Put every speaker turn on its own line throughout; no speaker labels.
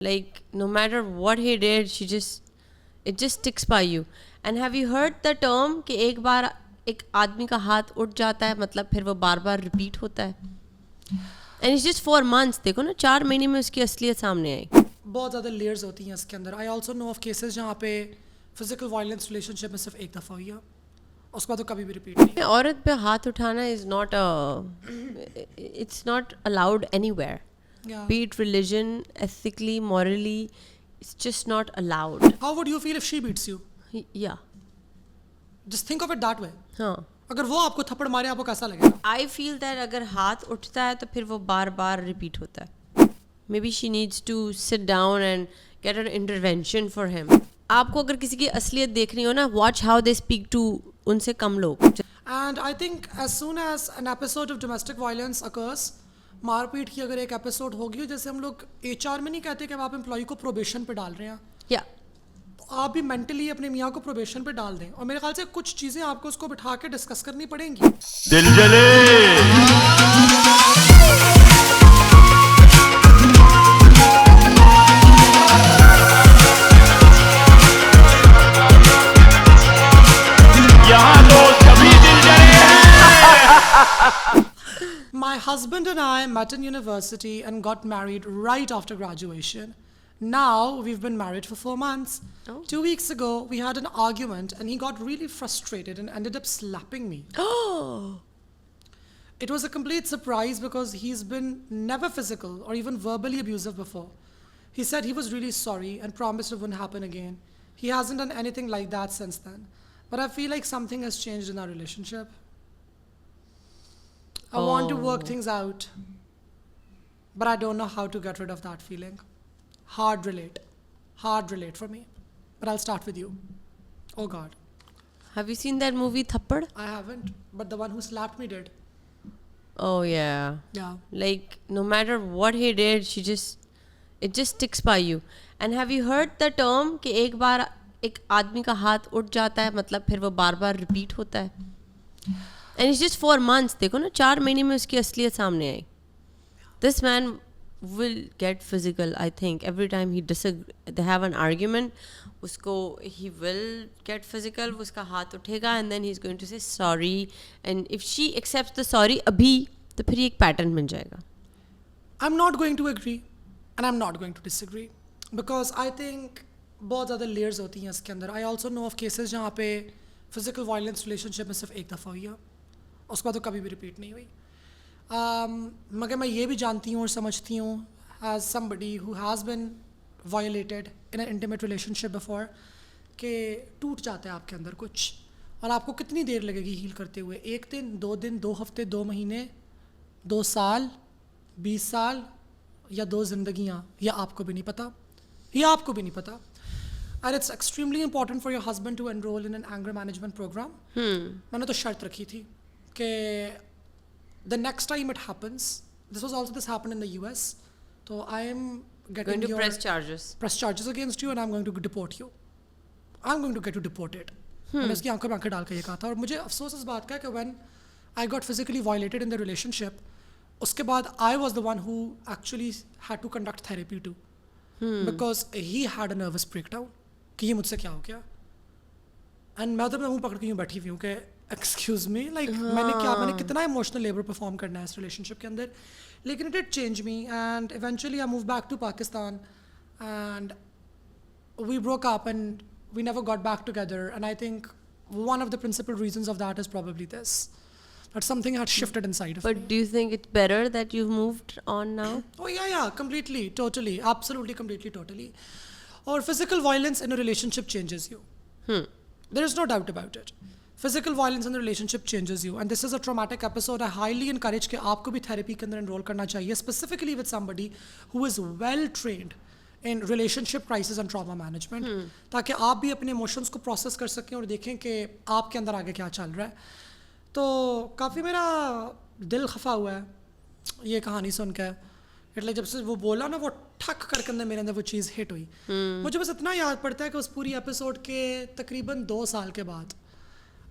Like, no matter what he did, it just sticks by you. And have you heard the term कि एक बार एक आदमी का हाथ उठ जाता है मतलब फिर वो बार बार रिपीट होता है. And it's just 4 months. देखो ना 4 महीने में उसकी असलियत सामने आई.
बहुत ज़्यादा लेयर्स होती हैं इसके अंदर. I also know of cases जहाँ पे फिजिकल वायलेंस रिलेशनशिप में सिर्फ एक दफ़ा हुई है, उसके बाद तो कभी भी रिपीट नहीं.
औरत पे हाथ उठाना is not it's not allowed anywhere.
Yeah.
Be it religion, ethically, morally, it's just not allowed.
How would you feel if she beats you?
Yeah.
Just think of it that way.
हाँ.
अगर वो आपको थप्पड़ मारे आपको कैसा लगेगा?
I feel that अगर हाथ उठता है तो फिर वो बार बार रिपीट होता है. Maybe she needs to sit down and get an intervention for him. आपको अगर किसी की असलियत देखनी हो ना, watch how they speak to उनसे कम लोग.
And I think as soon as an episode of domestic violence occurs, मारपीट की अगर एक एपिसोड होगी, जैसे हम लोग HR में नहीं कहते कि आप एम्प्लॉय को प्रोबेशन पे डाल रहे हैं,
Yeah.
तो आप भी मेंटली अपने मियाँ को प्रोबेशन पे डाल दें. और मेरे ख्याल से कुछ चीज़ें आपको उसको बिठा के डिस्कस करनी पड़ेंगी.
दिल जले यहाँ तो सभी दिल जले हैं.
My husband and I met in university and got married right after graduation. Now we've been married for 4 months.
Oh.
2 weeks ago, we had an argument and he got really frustrated and ended up slapping me.
Oh.
It was a complete surprise because he's been never physical or even verbally abusive before. He said he was really sorry and promised it wouldn't happen again. He hasn't done anything like that since then. But I feel like something has changed in our relationship. I want to work
Oh.
things out, but I don't know how to get rid of that feeling. Hard relate for me. But I'll start with you. Oh God,
Have you seen that movie Thappad?
I haven't, but the one who slapped me did.
Oh yeah.
Yeah.
Like no matter what he did, it just sticks by you. And have you heard the term कि एक बार एक आदमी का हाथ उठ जाता है मतलब फिर वो बार बार रिपीट होता है. And it's just 4 months. देखो ना 4 महीने में उसकी असलियत सामने आई. This man will get physical. I think every time they have an argument, उसको he will get physical. वो उसका हाथ उठेगा and then he's going to say sorry. And if she accepts the sorry अभी तो फिर ये एक pattern बन जाएगा.
I'm not going to agree and I'm not going to disagree because I think बहुत ज़्यादा layers होती हैं इसके अंदर. I also know of cases जहाँ पे physical violence relationship में सिर्फ एक दफ़ा हुई है, उसके बाद तो कभी भी रिपीट नहीं हुई. मगर मैं ये भी जानती हूँ और समझती हूँ as somebody who has been violated in an intimate relationship before कि टूट जाता है आपके अंदर कुछ और आपको कितनी देर लगेगी हील करते हुए. 1 दिन, 2 दिन, 2 हफ्ते, 2 महीने, 2 साल, 20 साल या 2 जिंदगियाँ, या आपको भी नहीं पता, And it's extremely important for your husband to enroll in an anger management program. मैंने तो शर्त रखी थी कि the next time it happens, this happened in the US, so I am
Going to press charges.
against you and I'm going to deport you. I'm going to get you deported. मैंने उसकी आंखों में आंखें डाल के ये कहा था. और मुझे अफसोस इस बात का है कि when I got physically violated in the relationship, उसके बाद I was the one who actually had to conduct therapy too. Because he had a nervous breakdown कि ये मुझसे क्या हो गया. एंड मैं उधर मुंह पकड़ के यूँ बैठी हुई हूँ कि एक्सक्यूज मी, लाइक मैंने कितना इमोशनल लेबर परफॉर्म करना है इस रिलेशनशिप के अंदर. लेकिन it did change me and eventually I move back to Pakistan and we broke up and we never got back together. And I think one of the principal reasons of that is probably this, that something had shifted inside of me.
But do you think it's better that you've moved on now?
Oh yeah, completely, totally, absolutely, completely, totally. Or physical violence in a relationship changes you. There is no doubt about it. Physical violence in a relationship changes you, and this is a traumatic episode. I highly encourage कि आपको भी therapy के अंदर enroll करना चाहिए, specifically with somebody who is well trained in relationship crisis and trauma management, ताकि आप भी अपने emotions को process कर सकें और देखें कि आपके अंदर आगे क्या चल रहा है. तो काफ़ी मेरा दिल खफा हुआ है ये कहानी सुन के. मतलब जब से वो बोला ना, वो ठक करके अंदर मेरे अंदर वो चीज़ हिट हुई. मुझे बस इतना याद पड़ता है कि उस पूरी एपिसोड के तकरीबन 2 साल के बाद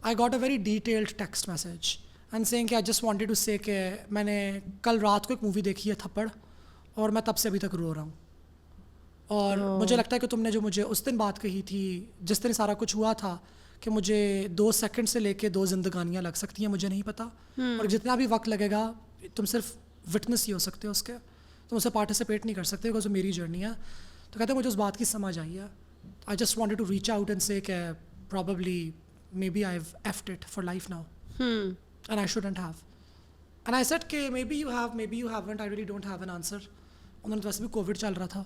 I got a very detailed text message and saying कि आई जस्ट वांटेड टू से कि मैंने कल रात को एक मूवी देखी है थप्पड़ और मैं तब से अभी तक रो रहा हूँ. और मुझे लगता है कि तुमने जो मुझे उस दिन बात कही थी, जिस दिन सारा कुछ हुआ था, कि मुझे 2 सेकंड से लेके 2 जिंदगानियां लग सकती हैं, मुझे नहीं पता। और जितना भी वक्त लगेगा तुम सिर्फ विटनेस ही हो सकते हो उसके, तुम उसे पार्टिसिपेट नहीं कर सकते, बिकॉज वो मेरी जर्नी है। तो कहते हैं मुझे उस बात की समझ आई है। I just wanted to reach out and say कि probably maybe I've effed it for life now and I shouldn't have. And I said कि maybe you have, maybe you haven't, I really don't have an answer. उन्होंने तो वैसे भी Covid चल रहा था।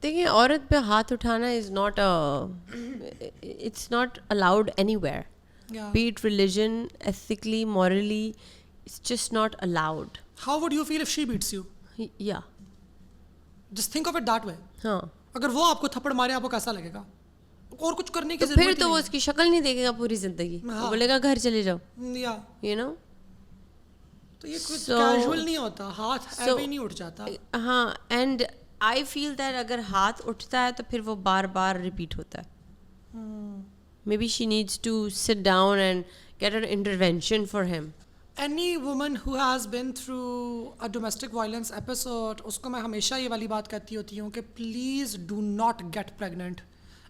देखिए, औरत पे हाथ उठाना is not it's not allowed anywhere,
Yeah.
B it religion, ethically, morally, it's just not allowed.
How would you feel if she beats you?
या
Just think of it that way.
हाँ,
अगर वो आपको थप्पड़ मारे आपको कैसा लगेगा? और कुछ करने की
तो
जरूरत
फिर
ही
तो वो
नहीं
उसकी शक्ल नहीं देखेगा पूरी जिंदगी,
हाँ।
वो बोलेगा घर चले जाओ,
है। या
यू नो।
तो ये कुछ
So-
कैजुअल नहीं होता, हाथ
So-
ऐसे ही नहीं उठ जाता।
हाँ, एंड आई फील दैट अगर हाथ उठता है तो फिर वो बार बार रिपीट होता है। Maybe she needs to sit down and get an intervention for him.
Any woman who has been through a domestic violence episode, उसको मैं हमेशा ये वाली बात कहती होती हूँ कि please do not get pregnant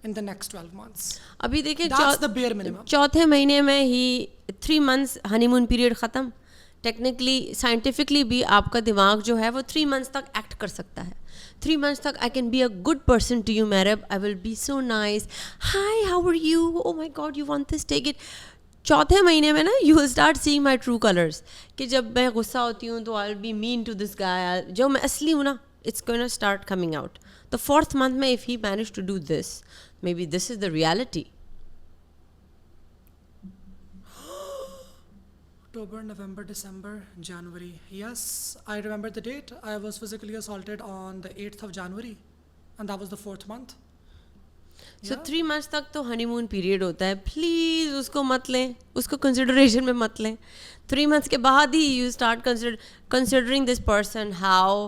in the next 12 months.
अभी देखिए,
That's the bare minimum.
चौथे महीने में ही 3 months हनीमून पीरियड ख़त्म। टेक्निकली, साइंटिफिकली भी आपका दिमाग जो है वो 3 months तक एक्ट कर सकता है। 3 months तक I can be a good person to you मैरब, I will be so nice, hi how are you, oh my god you want this, take it. चौथे महीने में ना you will start seeing my true colours, कि जब मैं गुस्सा होती हूँ तो I will be mean to this guy, जो मैं असली हूँ ना, it's going to start coming out. The 4th month में if he manage to do this, maybe this is the reality.
October, November, December, January. Yes, I remember the date. I was physically assaulted on the 8th of January, and that was the 4th month.
So 3 months तक तो honeymoon period होता है, please उसको मत लें, उसको consideration में मत लें। 3 months के बाद ही you start considering this person. How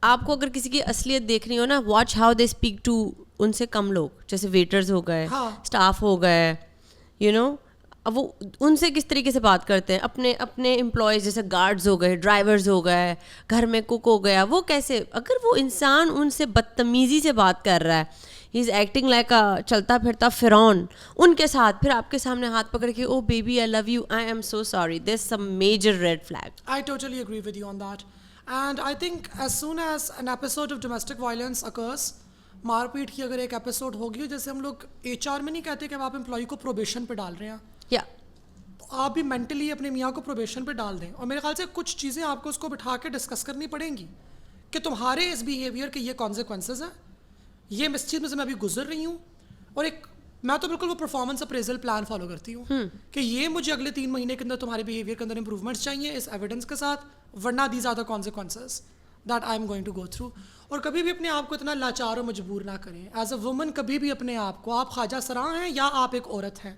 आपको अगर किसी की असलियत देखनी हो ना, watch how they speak to उनसे कम लोग, जैसे वेटर्स हो गए,
हाँ।
स्टाफ हो गए, यू नो, अब वो उनसे किस तरीके से बात करते हैं, अपने अपने एम्प्लॉयज़ जैसे गार्ड्स हो गए, ड्राइवर्स हो गए, घर में कुक हो गया, वो कैसे, अगर वो इंसान उनसे बदतमीज़ी से बात कर रहा है, ही इज़ एक्टिंग लाइक अ चलता फिरता फिरौन उनके साथ, फिर आपके सामने हाथ पकड़ के, oh baby I love you, I am so sorry, this some major red flag.
I totally agree with you on that. And I think as soon as an episode of domestic violence occurs, मारपीट की अगर एक episode होगी, जैसे हम लोग HR में नहीं कहते कि अब आप एम्प्लॉय को प्रोबेशन पे डाल रहे हैं,
या
तो आप भी मेंटली अपने मियाँ को प्रोबेशन पे डाल दें। और मेरे ख्याल से कुछ चीज़ें आपको उसको बिठा के डिस्कस करनी पड़ेंगी कि तुम्हारे इस बिहेवियर के ये कॉन्सिक्वेंसेस हैं, ये इस चीज़ में से मैं अभी गुजर रही हूँ। और एक मैं तो बिल्कुल वो परफॉर्मेंस अप्रेजल प्लान फॉलो करती हूँ कि ये मुझे अगले 3 महीने के अंदर तुम्हारे बिहेवियर के अंदर इंप्रूवमेंट्स चाहिए इस एविडेंस के साथ, वरना these are the consequences that I am going to go through. और कभी भी अपने आप को इतना लाचार और मजबूर ना करें। एज अ वुमन कभी भी अपने आप को, आप ख्वाजा सरां हैं या आप एक औरत हैं,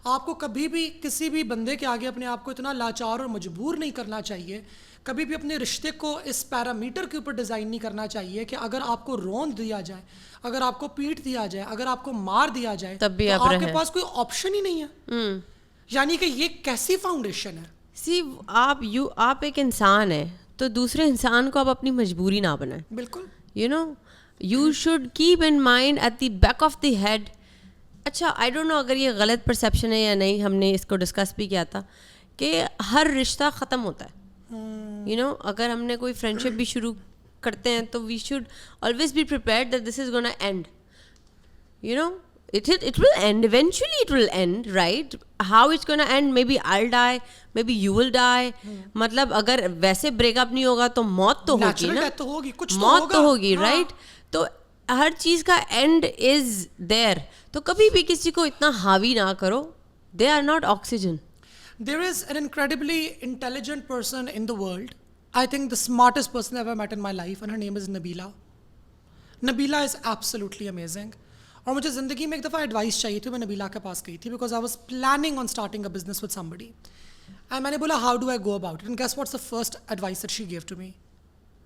आपको कभी भी किसी भी बंदे के आगे अपने आप को इतना लाचार और मजबूर नहीं करना चाहिए। कभी भी अपने रिश्ते को इस पैरामीटर के ऊपर डिज़ाइन नहीं करना चाहिए कि अगर आपको रौंद दिया जाए, अगर आपको पीट दिया जाए, अगर आपको मार दिया जाए,
तब भी
तो
आप
आपके
रहें।
पास कोई ऑप्शन ही नहीं है। यानी कि ये कैसी फाउंडेशन है?
सी आप एक इंसान है, तो दूसरे इंसान को आप अपनी मजबूरी ना बनाएं।
बिल्कुल।
You know, you should keep in mind at the back of the head. अच्छा, आई डोंट नो अगर ये गलत परसेप्शन है या नहीं, हमने इसको डिस्कस भी किया था कि हर रिश्ता ख़त्म होता है। यू नो, अगर हमने कोई फ्रेंडशिप भी शुरू करते हैं तो we should always be prepared that this is gonna end. You know, it will end eventually, it will end, right? How it's gonna end? Maybe I'll die, maybe you will die. मतलब अगर वैसे breakup नहीं होगा तो मौत तो होगी
Natural
ना,
death तो होगी, कुछ तो
मौत
होगा।
तो होगी,
हाँ।
राइट? तो हर चीज़ का एंड इज देयर। तो कभी भी किसी को इतना हावी ना करो, they are not oxygen.
There is an incredibly intelligent person in the world. I think the smartest person I've ever met in my life, and her name is Nabila. Nabila is absolutely amazing. और मुझे ज़िंदगी में एक दफ़ा advice चाहिए थी, मैं नबीला के पास गई थी because I was planning on starting a business with somebody and मैंने बोला how do I go about it, and guess what's the first advice that she give to me,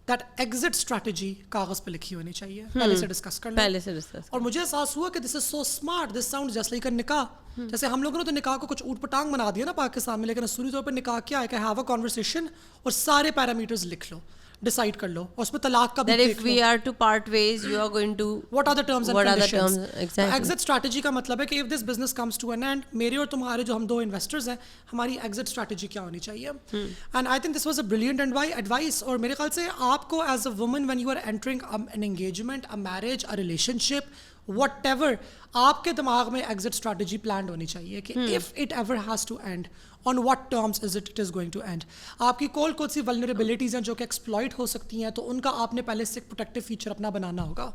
that exit strategy कागज़ पे लिखी होनी चाहिए, पहले से discuss कर लो।
पहले से डिस्कस।
और मुझे एहसास हुआ कि this is so smart, this sound just like अ निकाह। जैसे हम लोगों ने तो निकाह को कुछ ऊट पटांग बना दिया ना पाकिस्तान में, लेकिन असूली तौर पर निकाह क्या है कि हैव अ कॉन्वर्सेशन और सारे पैरामीटर्स लिख लो, डिसाइड कर लो, और उसमें तलाक का भी
That if
देख लो.
we are to part ways, you are going to.
What are the terms and
What are the
conditions?
terms? Exactly.
Exit strategy का मतलब है कि if this business comes to an end, मेरे और तुम्हारे जो हम दो investors हैं, हमारी exit strategy क्या होनी चाहिए? And I think this was a brilliant advice. और मेरे ख्याल से आपको as a woman when you are entering an engagement, a marriage, a relationship, whatever, आपके दिमाग में exit strategy planned होनी चाहिए कि if it ever has to end, on what terms is it is going to end. आपकी कौन सी vulnerabilities हैं जो कि exploit हो सकती हैं, तो उनका आपने पहले से एक protective feature अपना बनाना होगा.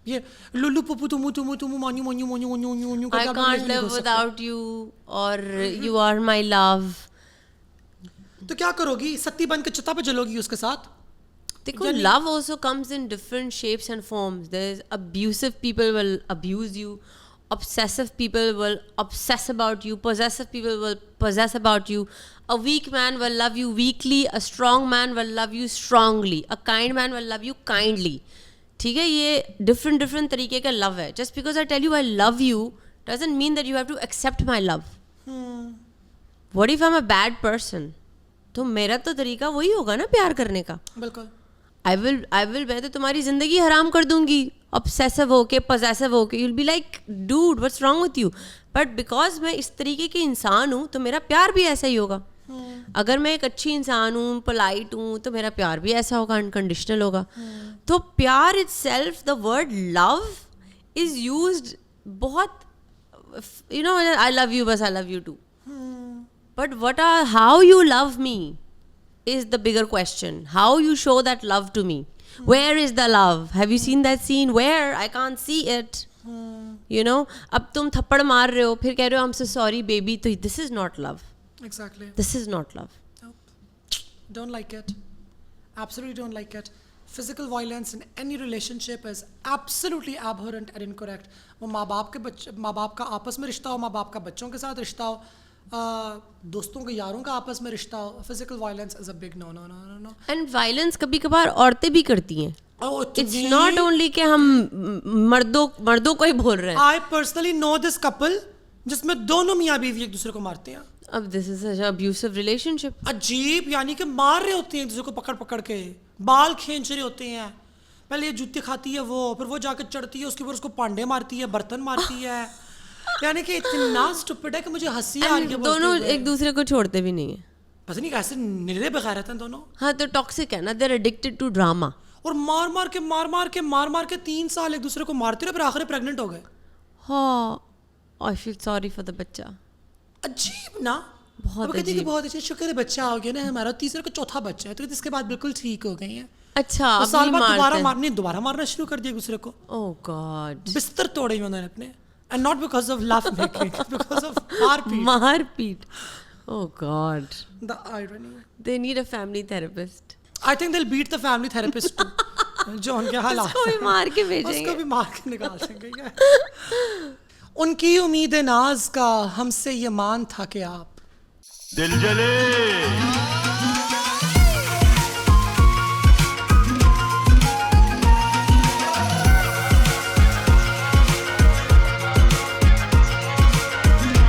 ये Lulu पुपू तुमू मान्यू मान्यू मान्यू मान्यू मान्यू
I can't live without you, or you are my love.
तो क्या करोगी? सत्ती बन के चिता पे जलोगी उसके साथ?
देखो, love also comes in different shapes and forms. There's abusive people will abuse you, obsessive people will obsess about you, possessive people will possess about you. A weak man will love you weakly, a strong man will love you strongly, a kind man will love you kindly. ठीक है, ये different तरीके का love है. Just because I tell you I love you doesn't mean that you have to accept my love. What if I'm a bad person? तो मेरा तो तरीका वही होगा ना प्यार करने का.
बिल्कुल.
I will मैं तो तुम्हारी जिंदगी हराम कर दूंगी obsessive होके possessive होके. You'll be like, dude, what's wrong with you? But because मैं इस तरीके की इंसान हूँ तो मेरा प्यार भी ऐसा ही होगा. अगर मैं एक अच्छी इंसान हूँ, polite हूँ, तो मेरा प्यार भी ऐसा होगा, unconditional होगा. तो प्यार itself, the word love is used बहुत, you know, I love you, बस I love you too. But how you love me is the bigger question. How you show that love to me. Where is the love? Have you seen that scene? Where? I can't see it. You know, अब तुम थप्पड़ मार रहे हो, फिर कह रहे हो I'm so sorry baby, तो this is not love.
Exactly.
This is not love.
Nope. Don't like it. Absolutely don't like it. Physical violence in any relationship is absolutely abhorrent and incorrect. वो माँ बाप का आपस में रिश्ता हो, माँ बाप का बच्चों के साथ रिश्ता हो, दोस्तों के यारों का आपस में रिश्ता हो. Physical violence is a big no.
And violence कभी कभार औरतें भी करती हैं. It's not only कि हम मर्दों को ही बोल रहे हैं.
I personally know this couple जिसमें दोनों मियाँ बीवी एक दूसरे को मारते हैं.
अब this is such an abusive relationship.
अजीब, यानी कि मार रहे होते हैं एक दूसरे को पकड़ के, बाल खींच रहे होते हैं. पहले ये जूते खाती है वो, फिर वो जाकर चढ़ती है, उसके ऊपर उसको पांडे मारती है, बर्तन मारती है. यानी कि इतना स्टूपिड है कि मुझे हंसी आ रही है.
दोनों एक दूसरे को छोड़ते भी नहीं है.
पता नहीं कैसे निरे बगैरत हैं दोनों.
हाँ, तो टॉक्सिक है ना. They're addicted to drama.
और मार के 3 साल एक दूसरे को मारते रहे, फिर आखिर प्रेग्नेंट हो गए.
हाँ, I feel sorry for the बच्चा.
अजीब ना.
बहुत
कहती है कि
अजीब.
बहुत अच्छे, शुक्र है बच्चा हो गया ना हमारा, तीसरे को चौथा बच्चा है, तो इसके बाद बिल्कुल ठीक हो गई है.
अच्छा,
तो
अब
साल
नहीं
बाद
मारते.
दोबारा मारना शुरू कर दिया एक दूसरे को.
Oh God.
बिस्तर तोड़े उन्होंने अपने. And not because of love making, because of मारपीट.
मारपीट. Oh God.
The irony.
They need a family therapist.
I think they'll beat the family therapist too. जो उनके हालात.
उसको भी मार के भेजेंगे.
उसको भी मार के निकाल देंगे. उनकी उम्मीद नाज का हमसे ये मान था कि आप
दिल जले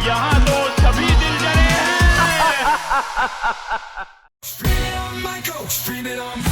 यहाँ तो सभी दिल जले हैं.
Spin it on Michael, spin it on